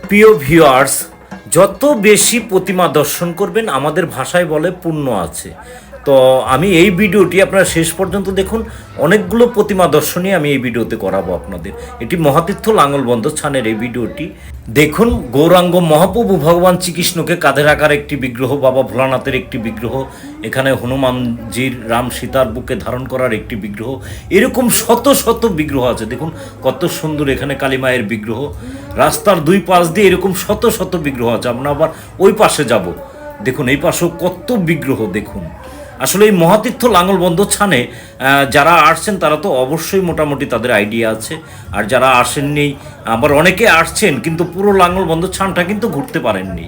প্রিয় ভিউয়ার্স, যত বেশি প্রতিমা দর্শন করবেন আমাদের ভাষায় বলে পুণ্য আছে। তো আমি এই ভিডিওটি আপনারা শেষ পর্যন্ত দেখুন। অনেকগুলো প্রতিমা দর্শনই আমি এই ভিডিওতে করাবো আপনাদের। এটি মহাতীর্থ লাঙ্গলবন্ধ ছানের এই ভিডিওটি দেখুন। গৌরাঙ্গ মহাপ্রভু ভগবান শ্রীকৃষ্ণকে কাঁধের আকার একটি বিগ্রহ, বাবা ভোলানাথের একটি বিগ্রহ, এখানে হনুমানজির রাম সীতার বুকে ধারণ করার একটি বিগ্রহ, এরকম শত শত বিগ্রহ আছে। দেখুন কত সুন্দর এখানে কালীমায়ের বিগ্রহ। রাস্তার দুই পাশ দিয়ে এরকম শত শত বিগ্রহ আছে। আমরা আবার ওই পাশে যাব, দেখুন এই পাশেও কত বিগ্রহ। দেখুন আসলে এই মহাতীর্থ লাঙ্গলবন্ধ ছানে যারা আসছেন তারা তো অবশ্যই মোটামুটি তাদের আইডিয়া আছে, আর যারা আসেননি আবার অনেকে আসছেন কিন্তু পুরো লাঙ্গলবন্ধ ছানটা কিন্তু ঘুরতে পারেননি।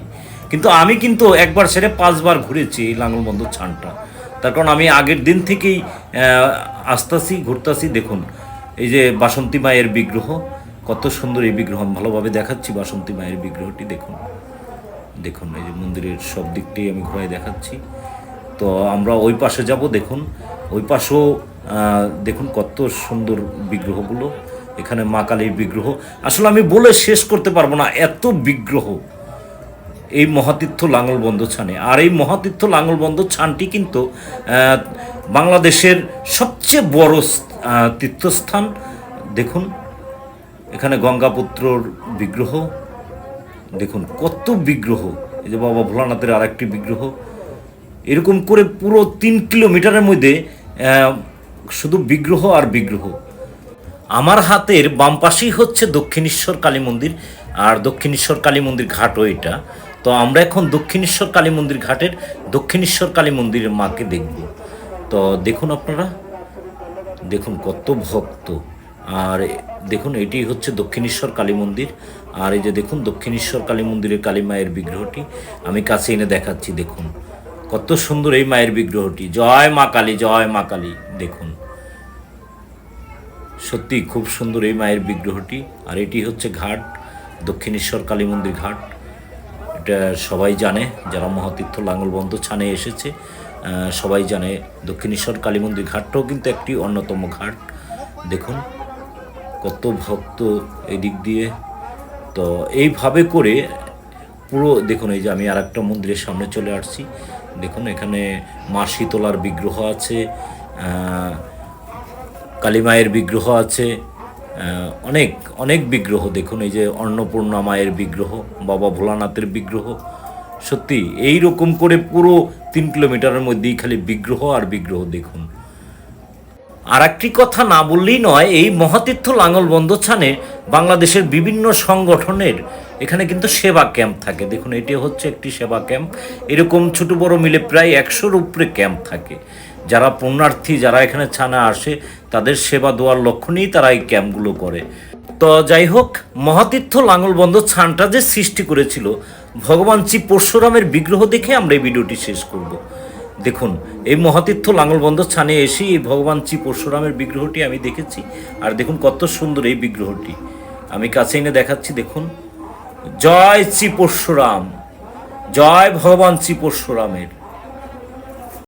কিন্তু আমি কিন্তু একবার সেরে 5 বার ঘুরেছি এই লাঙ্গলবন্ধ ছানটা। তার কারণ আমি আগের দিন থেকেই আসতেছি, ঘুরতেছি। দেখুন এই যে বাসন্তী মায়ের বিগ্রহ, কত সুন্দর এই বিগ্রহ। আমি ভালোভাবে দেখাচ্ছি বাসন্তী মায়ের বিগ্রহটি। দেখুন দেখুন এই যে মন্দিরের সব দিকটাই আমি ঘুরাই দেখাচ্ছি। তো আমরা ওই পাশে যাব। দেখুন ওই পাশেও দেখুন কত সুন্দর বিগ্রহগুলো। এখানে মা কালীর বিগ্রহ আসলে আমি বলে শেষ করতে পারবো না, এত বিগ্রহ এই মহাতীর্থ লাঙ্গলবন্ধ ছানে। আর এই মহাতীর্থ লাঙ্গলবন্ধ ছানটি কিন্তু বাংলাদেশের সবচেয়ে বড় তীর্থস্থান। দেখুন এখানে গঙ্গাপুত্রর বিগ্রহ, দেখুন কত বিগ্রহ। এই যে বাবা ভোলানাথের আর একটি বিগ্রহ। এরকম করে পুরো 3 কিলোমিটারের মধ্যে শুধু বিগ্রহ আর বিগ্রহ। আমার হাতের বাম পাশেই হচ্ছে দক্ষিণেশ্বর কালী মন্দির, আর দক্ষিণেশ্বর কালী মন্দির ঘাটও এটা। তো আমরা এখন দক্ষিণেশ্বর কালী মন্দির ঘাটের দক্ষিণেশ্বর কালী মন্দিরের মাকে দেখব। তো দেখুন আপনারা, দেখুন কত ভক্ত। আর দেখুন এটি হচ্ছে দক্ষিণেশ্বর কালী মন্দির। আর এই যে দেখুন দক্ষিণেশ্বর কালী মন্দিরের কালী মায়ের বিগ্রহটি আমি কাছে এনে দেখাচ্ছি। দেখুন কত সুন্দর এই মায়ের বিগ্রহটি। জয় মা কালী, জয় মা কালী। দেখুন সত্যি খুব সুন্দর এই মায়ের বিগ্রহটি। আর এটি হচ্ছে ঘাট, দক্ষিণেশ্বর কালী মন্দির ঘাট। এটা সবাই জানে, যারা মহাতীর্থ লাঙ্গলবন্ধ ছানে এসেছে সবাই জানে। দক্ষিণেশ্বর কালী মন্দির ঘাটটাও কিন্তু একটি অন্যতম ঘাট। দেখুন কত ভক্ত এদিক দিয়ে। তো এইভাবে করে পুরো দেখুন এই যে আমি আর একটা মন্দিরের সামনে চলে আসছি। দেখুন এখানে মা শীতলার বিগ্রহ আছে, কালী মায়ের বিগ্রহ আছে, অনেক অনেক বিগ্রহ। দেখুন এই যে অন্নপূর্ণা মায়ের বিগ্রহ, বাবা ভোলানাথের বিগ্রহ। সত্যি এই রকম করে পুরো 3 কিলোমিটারের মধ্যেই খালি বিগ্রহ আর বিগ্রহ। দেখুন আর একটি কথা না বললেই নয়, এই মহাতীর্থ লাঙ্গলবন্ধ ছানে বাংলাদেশের বিভিন্ন সংগঠনের এখানে কিন্তু সেবা ক্যাম্প থাকে। দেখুন এটি হচ্ছে একটি সেবা ক্যাম্প। এরকম ছোট বড় মিলে প্রায় 100-র উপরে ক্যাম্প থাকে। যারা পুণ্যার্থী যারা এখানে ছানা আসে তাদের সেবা দেওয়ার লক্ষ্য নিয়েই তারা এই ক্যাম্পগুলো করে। তো যাই হোক, মহাতীর্থ লাঙ্গলবন্ধ ছানটা যে সৃষ্টি করেছিল ভগবান শ্রী পরশুরামের বিগ্রহ দেখে আমরা এই ভিডিওটি শেষ করব। দেখুন এই মহাতীর্থ লাঙ্গলবন্ধ ছানে এসে এই ভগবান শ্রী পরশুরামের বিগ্রহটি আমি দেখেছি। আর দেখুন কত সুন্দর এই বিগ্রহটি, আমি কাছে এনে দেখাচ্ছি। দেখুন জয় শ্রী পরশুরাম, জয় ভগবান শ্রী পরশুরামের।